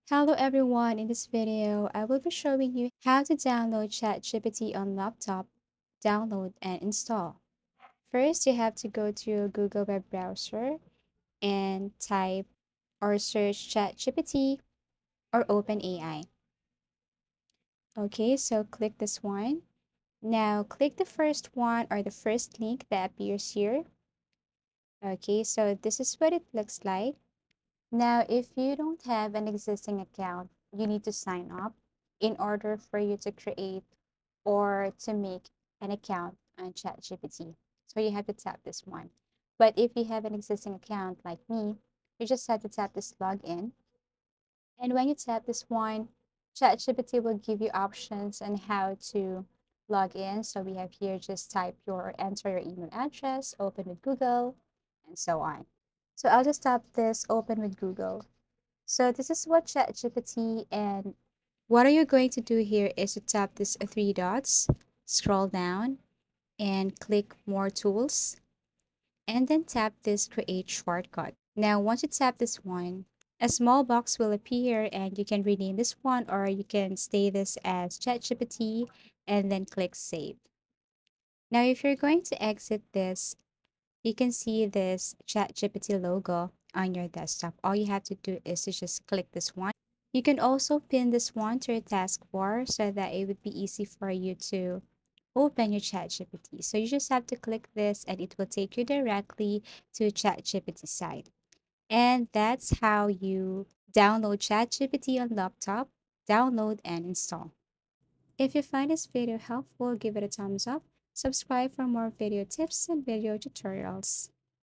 Hello everyone, in this video, I will be showing you how to download ChatGPT on laptop, download and install. First, you have to go to your Google web browser and type or search ChatGPT or OpenAI. Okay, so click this one. Now click the first one or the first link that appears here. Okay, so this is what it looks like. Now, if you don't have an existing account, you need to sign up in order for you to create or to make an account on ChatGPT. So you have to tap this one. But if you have an existing account like me, you just have to tap this login. And when you tap this one, ChatGPT will give you options on how to log in. So we have here just type your enter your email address, open with Google, and so on. So I'll just tap this open with Google. So this is what ChatGPT, and what are you going to do here is to tap this three dots, scroll down and click more tools, and then tap this create shortcut. Now once you tap this one, a small box will appear and you can rename this one or you can stay this as ChatGPT and then click save. Now if you're going to exit this, you can see this ChatGPT logo on your desktop. All you have to do is to just click this one. You can also pin this one to your taskbar so that it would be easy for you to open your ChatGPT. So you just have to click this and it will take you directly to ChatGPT site. And that's how you download ChatGPT on laptop, download and install. If you find this video helpful, give it a thumbs up, subscribe for more video tips and video tutorials.